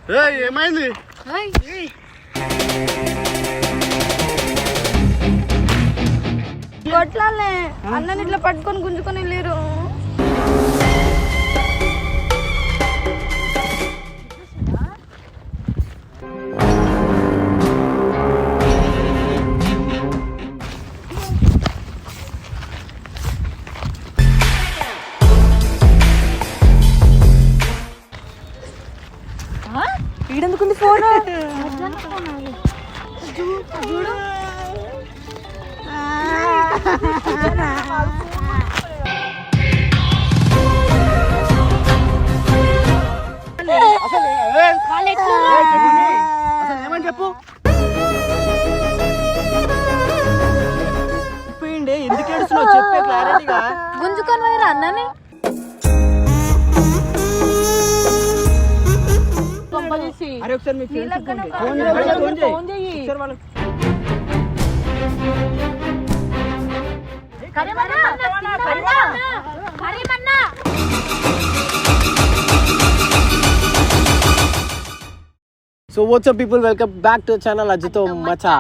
ఏమైంది? కొట్లాలే అన్నని ఇట్లా పట్టుకొని గుంజుకొని వెళ్ళారు. ఈడెందుకుంది ఫోన్? చూడు ఏమని చెప్పు. ఎందుకు ఏడుస్తున్నావు చెప్పే క్లారిటీగా. గుంజుకొని పోయారా అన్నని? అరే ఒకసారి మీ ఫోన్ చేయి. So whats up people, welcome back to channel అజ్జితో మచా.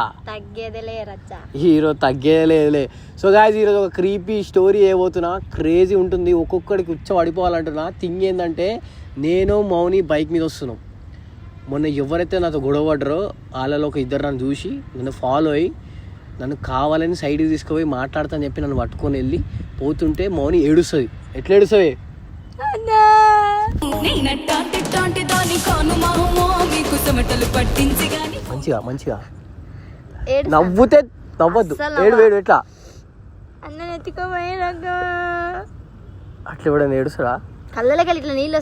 హీరో తగ్గేదేలే. సో గాయ్స్, ఈరోజు ఒక క్రీపీ స్టోరీ ఏబోతున్నా. క్రేజీ ఉంటుంది, ఒక్కొక్కడికి ఉచ్చ పడిపోవాలంటున్నా. థింగ్ ఏంటంటే, నేను మౌని బైక్ మీద వస్తున్నాం. మొన్న ఎవరైతే నాతో గొడవ పడ్డారో వాళ్ళలో ఒక ఇద్దరు నన్ను చూసి నన్ను ఫాలో అయ్యి నన్ను కావాలని సైడ్కి తీసుకుపోయి మాట్లాడతా అని చెప్పి నన్ను పట్టుకొని వెళ్ళి పోతుంటే మౌని ఏడుస్తుంది. ఎట్లా ఏడుస్తుంది? మంచిగా మంచిగా నవ్వుతే నవ్వద్దు, ఏడు ఎట్లా అట్లా కూడా ఏడుస్తాడా? కళ్ళకి ఇట్లా నీళ్ళు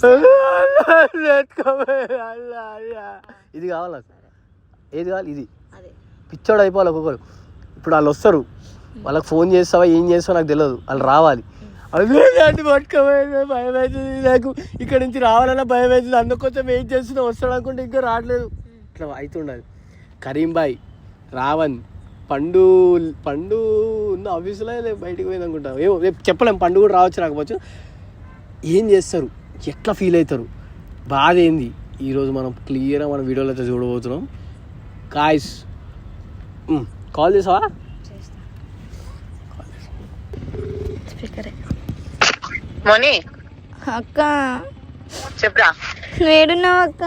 ఇది కావాలా? ఏది కావాలి? ఇది పిచ్చోడు అయిపోవాలి ఒక్కొక్కరు. ఇప్పుడు వాళ్ళు వస్తారు, వాళ్ళకి ఫోన్ చేస్తావా ఏం చేస్తావో నాకు తెలియదు, వాళ్ళు రావాలి. అదే పట్టుకోవాలి, భయం అవుతుంది నాకు. ఇక్కడ నుంచి రావాలన్నా భయం అవుతుంది. అందుకోసం ఏం చేస్తున్నా వస్తాడు అనుకుంటే ఇంకా రావట్లేదు. ఇట్లా అవుతుండదు. కరీంబాయ్, రావణ్, పండు ఉన్న ఆఫీసులో బయటకు పోయింది అనుకుంటా. ఏమో రేపు చెప్పలేము, పండు కూడా రావచ్చు రాకపోవచ్చు. ఏం చేస్తారు, ఎట్లా ఫీల్ అవుతారు, బాధ ఏంది, ఈరోజు మనం క్లియర్గా మన వీడియోలో అయితే చూడబోతున్నాం. గాయ్స్, కాల్ చేసావా? మోని అక్క చెప్పరా. నువ్వు ఏడున్నావు అక్క?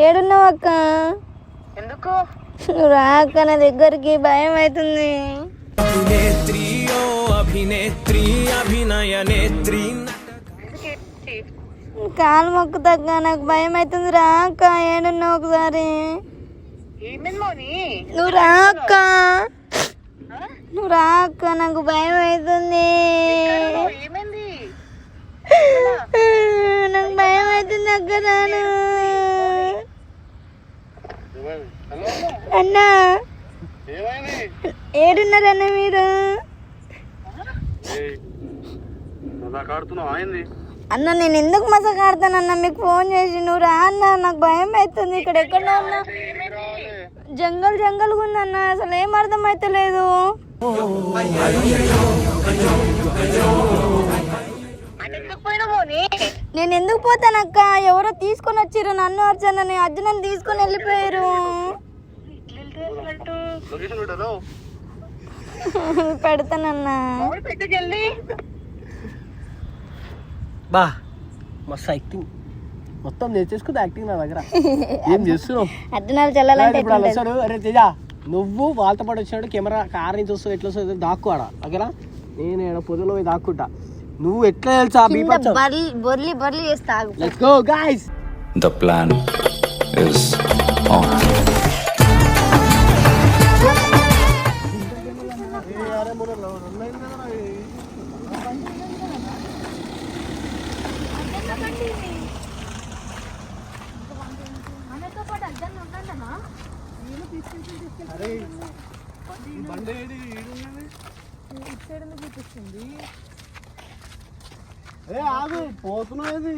ఏడున్నావు అక్క? ఎందుకు నువ్వు రా అక్క, నా దగ్గరికి భయం అవుతుంది. కాలు మొక్కుతక్క, నాకు భయం అవుతుంది. రా అక్క, ఏడున్నావు ఒకసారి? నువ్వు రా అక్క, నువ్వు రా అక్క, నాకు భయం అవుతుంది. నాకు భయం అవుతుంది అక్క. రాను అన్నా. ఏడున్నారన్న మీరు? అన్న నేను ఎందుకు మజాక్ ఆడతానన్నా? మీకు ఫోన్ చేసి నువ్వు రా అన్న, నాకు భయం అవుతుంది. ఇక్కడ ఎక్కడ ఉన్నా జంగల్ ఉందన్న, అసలు ఏం అర్థం అవుతలేదు. నేను ఎందుకు పోతానక్క? ఎవరో తీసుకొని వచ్చిర్రు నన్ను, అర్జునని తీసుకొని వెళ్ళిపోయారు. పెడతానన్నా. బా మస్తు యాక్టింగ్, మొత్తం నేర్చేసుకుంది యాక్టింగ్ నా దగ్గర. ఏం చేస్తున్నావు? అర్జునాలు చల్లాలంటే ఇప్పుడు వాళ్ళు వస్తాడు. అరే తేజ, నువ్వు వాళ్ళతో పాటు వచ్చినాడు, కెమెరా కార్ నుంచి వస్తావు, ఎట్లా వస్తుంది దాక్కు ఆడ ఓకేనా? నేను పొదలో పోయి దాక్కుంటా. నువ్వు ఎట్లా తెలుసా? బొర్లి చేస్తా. Let's go guys, the plan is on. పోతున్నది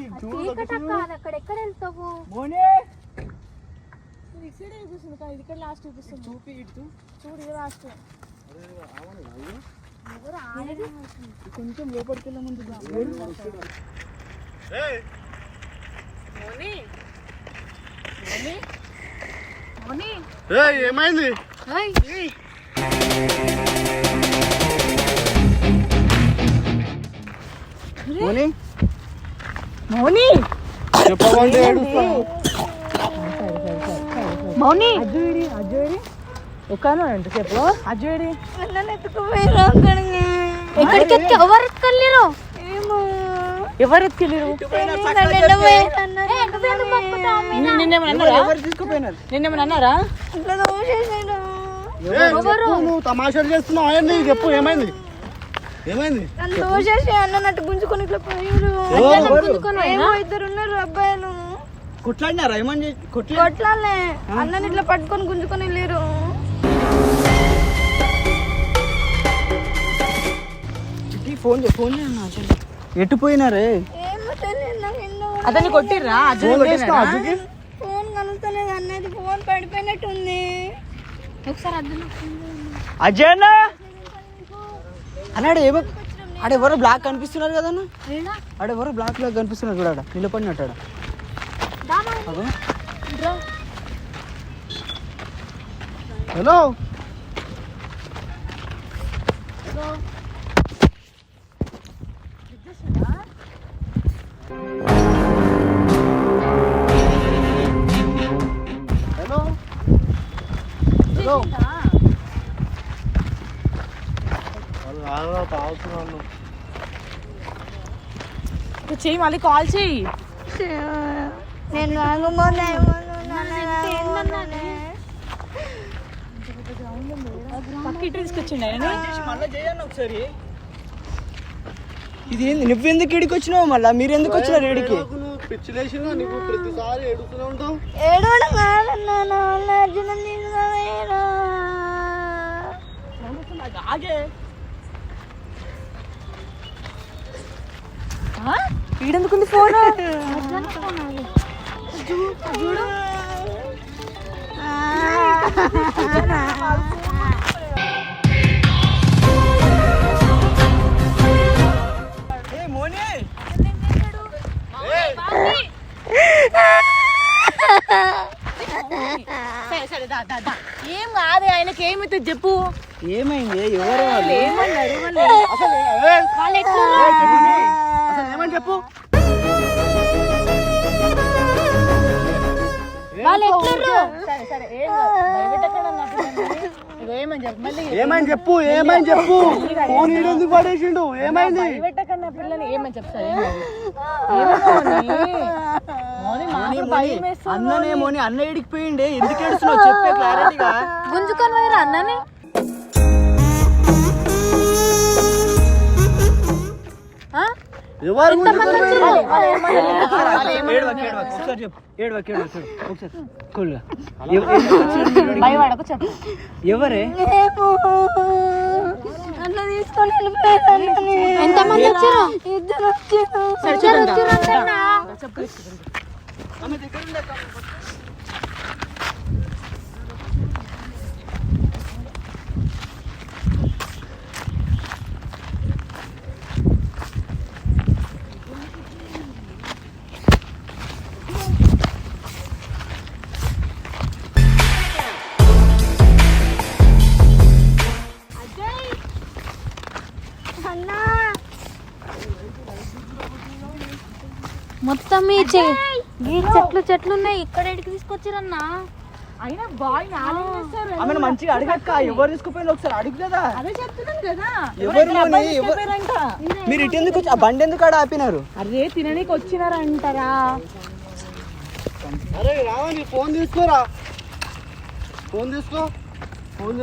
అక్కడెక్కడ వెళ్తావు? ఇక్కడ లాస్ట్ చూపిస్తుంది. చూపి ఇటు చూడు, లాస్ట్ కొంచెం లోపలికి వెళ్ళే ముందు ఏమైంది? మౌని చెప్పమంటే ఏడుస్తా. మౌని ఒక్కను ఎంతసేపు అజ్జేడి నన్ను ఎత్తుకుపోయారు అక్కడికి. ఎక్కడికి ఎవరు ఎత్తుకెళ్ళారు? ఏమో ఎవరు ఎత్తుకెళ్ళారు? నిన్నేమన్నా అన్నారా? ఇట్లా దోషేసాడు. నువ్వు తమాషాలు చేస్తున్నావు. అవన్నీ చెప్పు, ఏమైంది? ఏమైంది? నన్ను దోషేసి అన్నట్టు గుంజుకొని ఇట్లా పోయారు. ఏమో ఇద్దరు ఉన్నారు అబ్బాయిలు. కొట్లాడినారా? ఏమని కొట్లాలే అన్నని ఇట్లా పట్టుకొని గుంజుకొని వెళ్ళారు. ఫోన్ ఎటు పోయినారే? ఏమో తెలియదు నాకు. ఎన్నో అతన్ని కొట్టిర్రా? ఫోన్ కలుస్తలేదు అన్నది. ఫోన్ పడిపోయినట్టుంది. ఒకసారి అజయ్ అన్నాడు ఏమో. ఆడెవరో బ్లాక్ కనిపిస్తున్నారు కదా అన్న. ఆడెవరో బ్లాక్ లాగా కనిపిస్తున్నారు కూడా. ఆడ నిలబడినట్టాడు. హలో చెయ్యి, మళ్ళీ కాల్ చెయ్యి. నేను రాకపోతే పక్కి తీసుకొచ్చిండ ఒకసారి. ఇది నువ్వెందుకు ఇడికి వచ్చినావు? మళ్ళీ మీరు ఎందుకు వచ్చినారు ఇడికి? పిచ్చిలేసినా నీకు ప్రతిసారి ఏడుస్తూనే ఉంటావు. ఏడవడం కాదన్నా, నా వల్ల అర్జునం తీసుకుపోయారు. ఈడెందుకుంది ఫోన్? చూడు ఏం కాదు, ఆయనకి ఏమైతుంది చెప్పు. ఏమైంది? ఎవరు వాళ్ళు? ఏమన్నారు? ఏమని చెప్పు. ఏమని చెప్పు, ఏమని చెప్పు. ఫోన్ ఎందుకు పడేసిండు? ఏమైంది? పిల్లని ఏమని చెప్తారు? అన్ననేమోని అన్న ఎడికి పోయిండే. ఎందుకు ఏడుస్తున్నావు చెప్పే క్లారిటీగా. గుంజుకొని పోయారు అన్నని. ఎవరు భయపడకు చెప్పు. ఎవరే? అట్లా తీసుకొని వెళ్ళిపోయారు. ఎంతమంది వచ్చారు? ఇద్దరు వచ్చారు. మొత్తం ఈ చెట్లు ఉన్నాయి. ఇక్కడ ఎడికి తీసుకొచ్చారన్నా. అయినా బాయ్ ఆమె మంచిగా అడగక్క. ఎవరు తీసుకుపోయిన ఒకసారి అడుగు కదా. అదే చెప్తున్నాను కదా. మీరు ఇటు ఎందుకు ఆ బండి ఎందుకు ఆడ ఆపినారు? అరే తిననీకి వచ్చినారంటారా? అరే రావని ఫోన్ తీసుకోరా. ఫోన్ తీసుకో. ఫోన్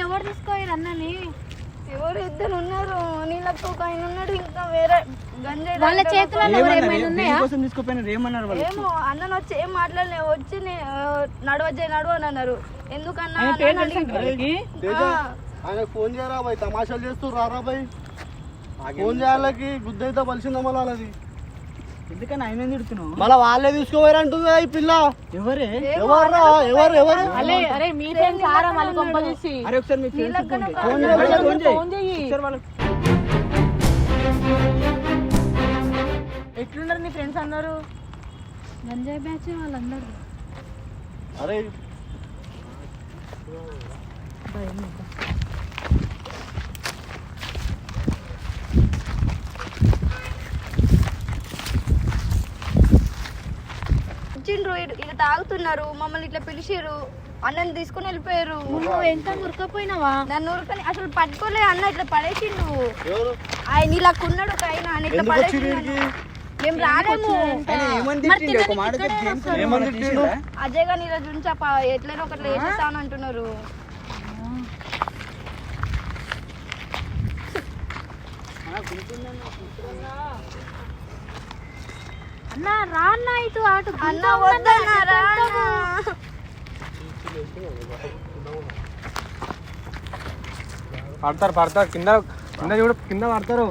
ఎవరు తీసుకోయారు అన్నని? ఎవరు ఇద్దరు ఉన్నారు. నీళ్ళకు ఒక ఆయన ఉన్నాడు, ఇంకా వేరే గంజాయి వాళ్ళ చేతులలో ఏమన్నారు? ఏమో అన్నను వచ్చి ఏం మాట్లాడలే. వచ్చి నడువ అని అన్నారు. ఎందుకన్నా ఆయన ఫోన్ చేయరా బాయ్. తమాషాలు చేస్తూ రారా బాయ్. ఫోన్ చేయాలకి గుద్ద అయితే పలిసిందా మళ్ళీ వాళ్ళది. ఎందుకని ఆయన తిడుతున్నావు? మళ్ళీ వాళ్ళే తీసుకోవారంటుంది ఈ పిల్ల. ఎవరే? ఎవరు ఎవరు ఎవరు? అరే మీ ఫ్రెండ్స్ ఆరా మళ్ళీ కొంపదీసి. అరే ఒకసారి మీ ఫ్రెండ్స్ ఫోన్ చేయి. ఎట్లున్నారు నీ ఫ్రెండ్స్ అన్నారు? గంజాయి బ్యాచ్ వాళ్ళందరూ అరే వచ్చిండ్రు ఇట్లా తాగుతున్నారు, మమ్మల్ని ఇట్లా పిలిచిర్రు, అన్నని తీసుకుని వెళ్ళిపోయారు. నువ్వు ఎంత మురకపోయినావా? నన్ను ఉరకని అసలు పట్టుకోలే అన్న, ఇట్లా పడేసిండు. ఆయన ఇలా కున్నాడు ఒక ఆయన అని ఇట్లా పడేసిండు. మేము రాలేము. అజయ్ గాని ఇలా చూంచా ఎట్లైనా ఒకట్లా వేసేస్తాను అంటున్నారు. అన్న రా అన్న, ఇటు అటు అన్న వద్దన్నా రా. పడతారు కింద చూడు, కింద పడతారు.